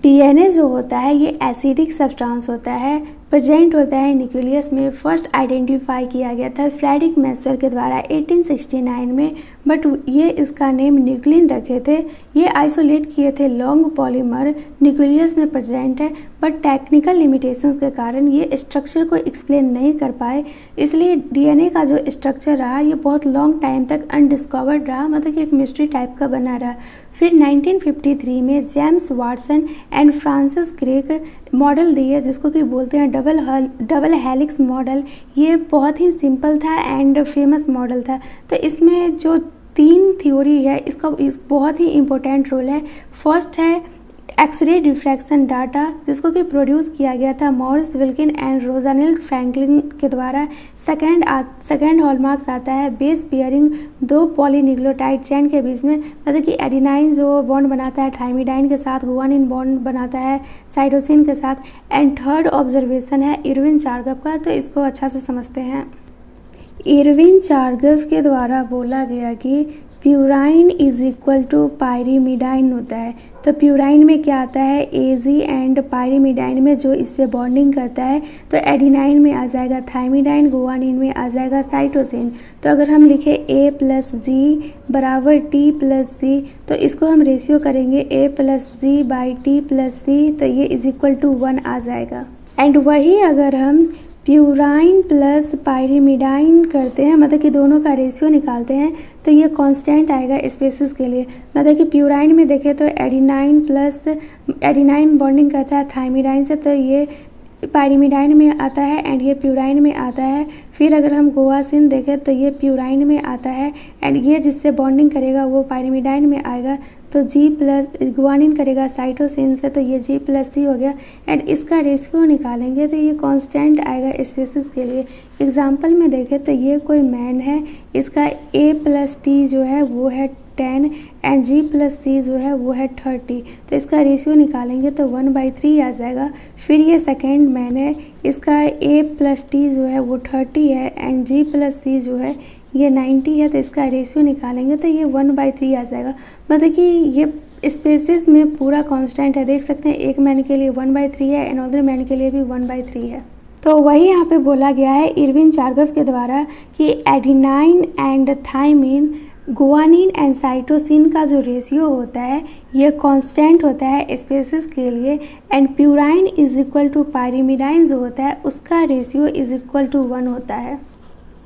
DNA जो होता है ये एसिडिक सब्सटेंस होता है, प्रेजेंट होता है न्यूक्लियस में। फर्स्ट आइडेंटिफाई किया गया था फ्रेडरिक मैस्टर के द्वारा 1869 में, बट ये इसका नेम न्यूक्लिन रखे थे। ये आइसोलेट किए थे लॉन्ग पॉलीमर, न्यूक्लियस में प्रेजेंट है, बट टेक्निकल लिमिटेशंस के कारण ये स्ट्रक्चर को एक्सप्लेन नहीं कर पाए, इसलिए डीएनए का जो स्ट्रक्चर रहा ये बहुत लॉन्ग टाइम तक अनडिस्कवर्ड रहा, मतलब कि एक मिस्ट्री टाइप का बना रहा। फिर 1953 में James Watson and Francis Crick model दिए जिसको कि बोलते हैं डबल हेलिक्स मॉडल। ये बहुत ही सिंपल था एंड फेमस मॉडल था। तो इसमें जो 3 थ्योरी है इसका बहुत ही इम्पोर्टेंट रोल है। फर्स्ट है एक्सरे डिफ्रैक्शन डाटा जिसको कि प्रोड्यूस किया गया था मॉरिस विल्किन एंड रोजानेल फ्रैंकलिन के द्वारा। सेकेंड हॉलमार्क्स आता है बेस पेयरिंग 2 पॉलीन्यूक्लियोटाइड चेन के बीच में, मतलब कि एडिनाइन जो बॉन्ड बनाता है थायमिडाइन के साथ, गुआनिन बॉन्ड बनाता है साइटोसिन के साथ। एंड थर्ड ऑब्जर्वेशन है इरविन चार्गफ का, तो इसको अच्छा से समझते हैं। इरविन चार्गफ के द्वारा बोला गया कि प्यूराइन इज इक्वल टू पायरीमिडाइन होता है। तो प्यूराइन में क्या आता है AG एंड पायरीमिडाइन में जो इससे बॉन्डिंग करता है, तो एडिनाइन में आ जाएगा थायमिडाइन, गुआनिन में आ जाएगा साइटोसिन। तो अगर हम लिखें A + G बराबर T + C, तो इसको हम रेशियो करेंगे A + G / T + C, तो ये इज इक्वल टू 1 आ जाएगा। एंड वही अगर हम प्यूराइन प्लस पायरीमिडाइन करते हैं, मतलब कि दोनों का रेशियो निकालते हैं, तो ये कांस्टेंट आएगा स्पेसिस के लिए। मतलब कि प्यूराइन में देखें तो एडिनाइन बॉन्डिंग करता है थायमिडाइन से, तो ये पायरीमिडाइन में आता है एंड ये प्यूराइन में आता है। फिर अगर हम गुआसिन देखें तो ये प्यूराइन में आता है एंड ये जिससे बॉन्डिंग करेगा वो पायरीमिडाइन में आएगा। तो G+ गुआनिन करेगा साइटोसिन से, तो ये G + C हो गया। एंड इसका रेशियो निकालेंगे तो ये कांस्टेंट आएगा स्पेसिस के लिए। एग्जांपल में देखें तो ये कोई मैन है, इसका A + T जो है वो है 10 एंड G + C जो है वो है 30, तो इसका रेशियो निकालेंगे तो 1/3 आ जाएगा। फिर ये सेकेंड मैन है, इसका A + T जो है वो 30 है एंड G + C जो है ये 90 है, तो इसका रेशियो निकालेंगे तो ये 1/3 आ जाएगा। मतलब कि ये स्पेसिस में पूरा कांस्टेंट है, देख सकते हैं एक मैन के लिए 1/3 है, अनदर मैन के लिए भी 1/3 है। तो वही यहाँ पे बोला गया है इरविन चार्गफ के द्वारा कि adenine and thymine, guanine and cytosine का जो रेशियो होता है ये कांस्टेंट होता है स्पेसिस के लिए। एंड प्यूराइन इज इक्वल टू पायरीमिडाइन जो होता है उसका रेशियो इज इक्वल टू 1 होता है।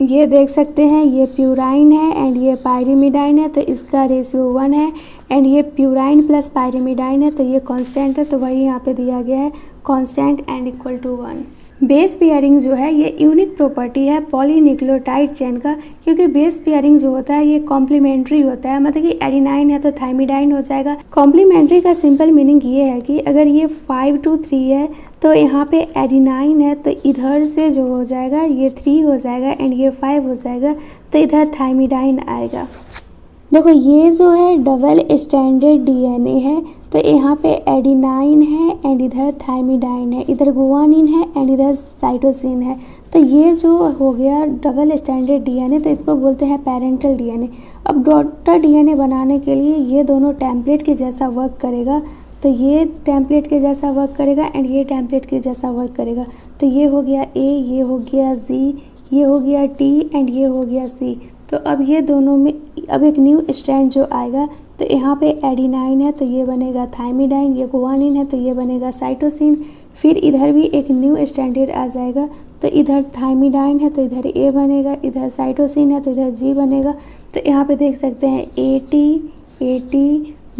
ये देख सकते हैं ये प्यूराइन है एंड ये पायरीमिडाइन है, तो इसका रेशियो 1 है। एंड ये प्यूराइन प्लस पायरीमिडाइन है, तो ये कांस्टेंट है, तो वही यहाँ पे दिया गया है constant and equal to 1। Base pairing जो है ये यूनिक प्रॉपर्टी है पॉलीन्यूक्लियोटाइड चेन का, क्योंकि बेस पेयरिंग जो होता है ये कॉम्प्लीमेंट्री होता है। मतलब कि एडिनाइन है तो थायमिडाइन हो जाएगा। कॉम्प्लीमेंट्री का सिंपल मीनिंग ये है कि अगर ये 5 to 3 है तो यहाँ पे एडिनाइन है तो इधर से जो हो जाएगा ये 3 हो जाएगा एंड ये 5 हो जाएगा, तो इधर थायमिडाइन आएगा। देखो ये जो है डबल स्टैंडर्ड डीएनए है, तो यहाँ पे एडिनाइन है एंड इधर थायमिडाइन है, इधर गुआनिन है एंड इधर साइटोसिन है। तो ये जो हो गया डबल स्टैंडर्ड डीएनए, तो इसको बोलते हैं पेरेंटल डीएनए। अब डॉटर डीएनए बनाने के लिए ये दोनों टेम्पलेट के जैसा वर्क करेगा, तो ये टेम्पलेट के जैसा वर्क करेगा एंड ये टेम्पलेट के जैसा वर्क करेगा। तो ये हो गया A, ये हो गया Z, ये हो गया T एंड ये हो गया C। तो अब ये दोनों में अब एक न्यू स्ट्रैंड जो आएगा, तो यहाँ पे एडिनाइन है तो ये बनेगा थायमिडाइन, ये गुआनिन है तो ये बनेगा साइटोसिन। फिर इधर भी एक न्यू स्टैंडर्ड आ जाएगा, तो इधर थायमिडाइन है तो इधर A बनेगा, इधर साइटोसिन है तो इधर G बनेगा। तो यहाँ पे देख सकते हैं AT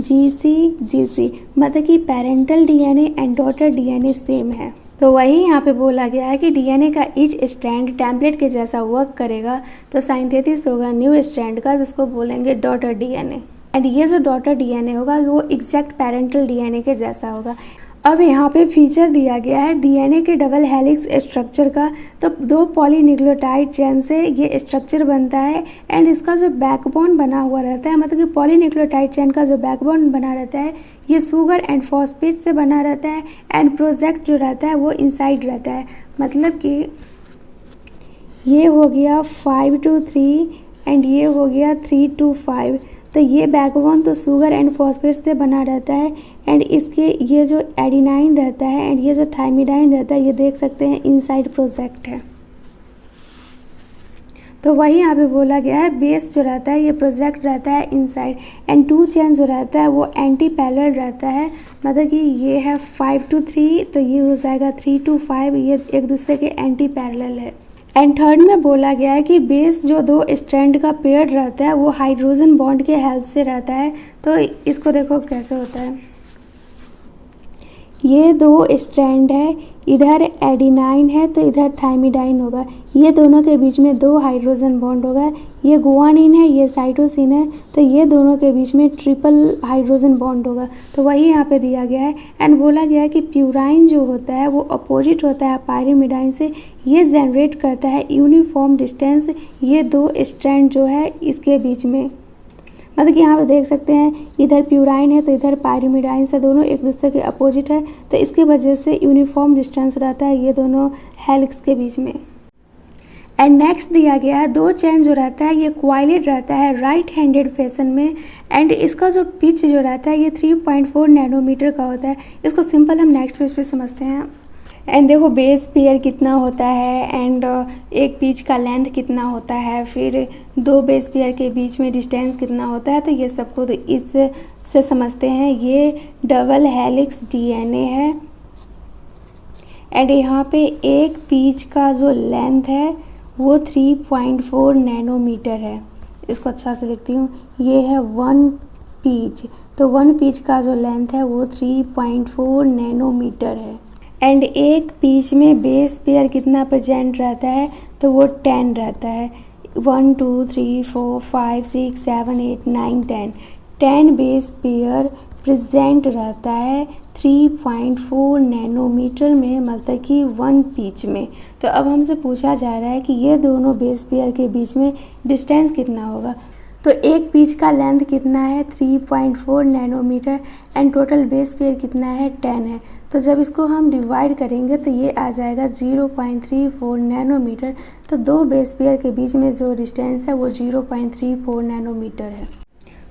GC, मतलब कि parental DNA and daughter DNA same है। तो वही यहाँ पे बोला गया है कि डीएनए का ईच स्ट्रैंड टेम्पलेट के जैसा वर्क करेगा, तो साइंथेसिस होगा न्यू स्ट्रैंड का जिसको बोलेंगे डॉटर डीएनए। एंड ये जो डॉटर डीएनए होगा वो एग्जैक्ट पेरेंटल डीएनए के जैसा होगा। अब यहाँ पे फीचर दिया गया है डीएनए के डबल हेलिक्स स्ट्रक्चर का, तो 2 पॉलीन्यूक्लियोटाइड चेन से ये स्ट्रक्चर बनता है एंड इसका जो बैकबोन बना हुआ रहता है, मतलब कि पॉलीन्यूक्लियोटाइड चेन का जो बैकबोन बना रहता है ये शुगर एंड फॉस्फेट से बना रहता है एंड प्रोजेक्ट जो रहता है वो इनसाइड रहता है। मतलब कि ये हो गया 5 to 3 एंड ये हो गया 3 to 5। तो ये बैकबोन तो शुगर एंड फॉस्फेट से बना रहता है एंड इसके ये जो एडिनाइन रहता है एंड ये जो थायमिडाइन रहता है ये देख सकते हैं इनसाइड प्रोजेक्ट है। तो वही यहाँ पे बोला गया है बेस जो रहता है ये प्रोजेक्ट रहता है इनसाइड एंड 2 चेन जो रहता है वो एंटी पैरेलल रहता है, मतलब कि ये है 5 to 3 तो ये हो जाएगा 3 to 5, ये एक दूसरे के एंटी पैरेलल है। एंड थर्ड में बोला गया है कि बेस जो 2 स्ट्रैंड का पेयर रहता है वो हाइड्रोजन बॉन्ड के हेल्प से रहता है। तो इसको देखो कैसे होता है, ये 2 स्ट्रैंड है, इधर एडिनाइन है तो इधर थायमिडाइन होगा, ये दोनों के बीच में 2 हाइड्रोजन बॉन्ड होगा, ये गुआनिन है ये साइटोसिन है तो ये दोनों के बीच में ट्रिपल हाइड्रोजन बॉन्ड होगा। तो वही यहाँ पे दिया गया है एंड बोला गया है कि प्यूराइन जो होता है वो अपोजिट होता है पायरिमिडाइन से, ये जनरेट करता है यूनिफॉर्म डिस्टेंस ये 2 स्ट्रैंड जो है इसके बीच में, मतलब कि यहाँ पे देख सकते हैं इधर प्यूराइन है तो इधर पायरिमिडाइन से, दोनों एक दूसरे के अपोजिट है तो इसके वजह से यूनिफॉर्म डिस्टेंस रहता है ये दोनों हेलिक्स के बीच में। एंड नेक्स्ट दिया गया है 2 चेन जो रहता है ये क्वाइलेट रहता है राइट हैंडेड फैशन में एंड इसका जो पिच जो रहता है ये 3.4 नैनोमीटर का होता है। इसको सिंपल हम नेक्स्ट पेज पे समझते हैं। एंड देखो बेस पेयर कितना होता है एंड एक पिच का लेंथ कितना होता है, फिर 2 बेस पेयर के बीच में डिस्टेंस कितना होता है, तो ये सबको इससे समझते हैं। ये डबल हेलिक्स डीएनए है एंड यहाँ पे एक पिच का जो लेंथ है वो 3.4 नैनोमीटर है। इसको अच्छा से लिखती हूँ, ये है 1 पिच, तो 1 पिच का जो लेंथ है वो 3.4 नैनोमीटर है। एंड एक पिच में बेस पेयर कितना प्रेजेंट रहता है तो वो 10 रहता है, 1 2 3 4 5 6 7 8 9 10 बेस पेयर प्रेजेंट रहता है 3.4 नैनोमीटर में, मतलब कि 1 पिच में। तो अब हमसे पूछा जा रहा है कि ये दोनों बेस पेयर के बीच में डिस्टेंस कितना होगा, तो एक पिच का लेंथ कितना है 3.4 nanometre and total base pair कितना है 10 है। तो जब इसको हम डिवाइड करेंगे तो ये आ जाएगा 0.34 नैनोमीटर। तो 2 बेस पेयर के बीच में जो डिस्टेंस है वो 0.34 नैनोमीटर है।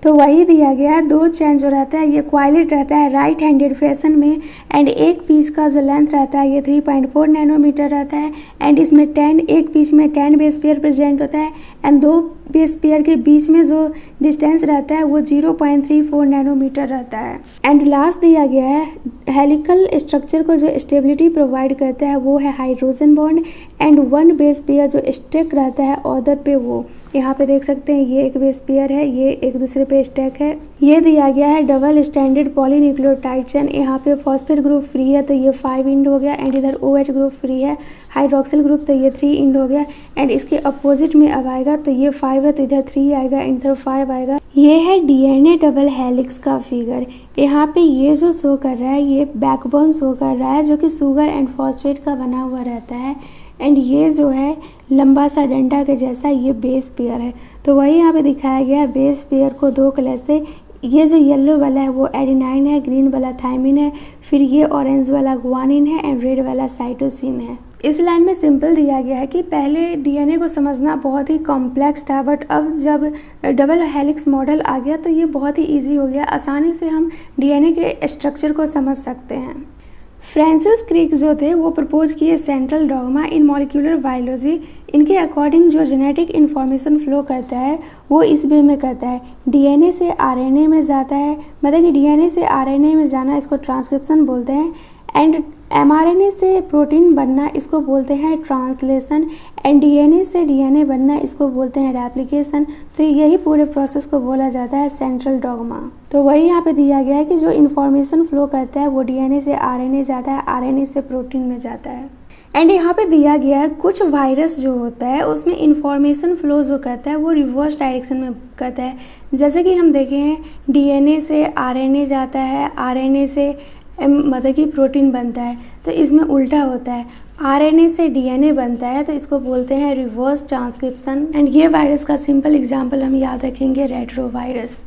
तो वही दिया गया है 2 चेन जो रहता है ये क्वाइलेट रहता है राइट हैंडेड फैशन में एंड एक पीस का जो लेंथ रहता है ये 3.4 नैनोमीटर रहता है एंड इसमें 10 एक पीस में 10 बेस पेयर प्रेजेंट होता है एंड 2 बेस पेयर के बीच में जो डिस्टेंस रहता है वो 0.34 नैनोमीटर रहता है। एंड लास्ट दिया गया है हेलिकल स्ट्रक्चर को जो स्टेबिलिटी प्रोवाइड करता है वो है hydrogen bond and 1 base pair जो स्टेक रहता है ऑर्डर पे, वो यहाँ पे देख सकते हैं ये एक बेस पेयर है, ये एक दूसरे पे स्टेक है। ये दिया गया है डबल स्टैंडर्ड पॉलीन्यूक्लियोटाइड चेन, यहाँ पे फॉस्फेट ग्रुप फ्री है तो ये 5 इंड हो गया एंड इधर OH ग्रुप फ्री है, हाइड्रोक्सिल ग्रुप तो ये 3 इंड हो गया एंड इसके अपोजिट में अब आएगा तो ये 5 है तो इधर 3 आएगा एंड इधर 5 आएगा। ये है DNA डबल हेलिक्स का फिगर। यहाँ पे ये जो शो कर रहा है ये बैकबोन शो कर रहा है जो कि शुगर एंड फॉस्फेट का बना हुआ रहता है एंड ये जो है लंबा सा डंडा के जैसा ये बेस पेयर है। तो वही यहाँ पे दिखाया गया है बेस पेयर को 2 कलर से, ये जो येलो वाला है वो एडिनाइन है, ग्रीन वाला थायमिन है, फिर ये ऑरेंज वाला गुआनिन है एंड रेड वाला साइटोसिन है। इस लाइन में सिंपल दिया गया है कि पहले DNA को समझना बहुत ही कॉम्प्लेक्स था बट अब जब डबल हेलिक्स मॉडल आ गया तो ये बहुत ही इजी हो गया, आसानी से हम DNA के स्ट्रक्चर को समझ सकते हैं। फ्रांसिस क्रिक जो थे वो प्रपोज किए सेंट्रल डॉगमा इन मॉलिक्यूलर बायोलॉजी। इनके अकॉर्डिंग जो जेनेटिक इन्फॉर्मेशन फ्लो करता है वो इस वे में करता है, DNA से RNA में जाता है, मतलब कि DNA से RNA में जाना इसको ट्रांसक्रिप्शन बोलते हैं एंड mRNA से प्रोटीन बनना इसको बोलते हैं ट्रांसलेशन एंड DNA से DNA बनना इसको बोलते हैं रेप्लिकेशन। तो यही पूरे प्रोसेस को बोला जाता है सेंट्रल डॉगमा। तो वही यहाँ पे दिया गया है कि जो इन्फॉर्मेशन फ्लो करता है वो DNA से RNA जाता है, RNA से प्रोटीन में जाता है। एंड यहाँ पे दिया गया है कुछ वायरस जो होता है उसमें इंफॉर्मेशन फ्लो जो करता है वो रिवर्स डायरेक्शन में करता है। जैसे कि हम देखे हैं DNA से RNA जाता है, RNA से मतलब कि प्रोटीन बनता है, तो इसमें उल्टा होता है। RNA से DNA बनता है तो इसको बोलते हैं रिवर्स ट्रांसक्रिप्शन एंड ये वायरस का सिंपल एग्जांपल हम याद रखेंगे रेट्रो वायरस।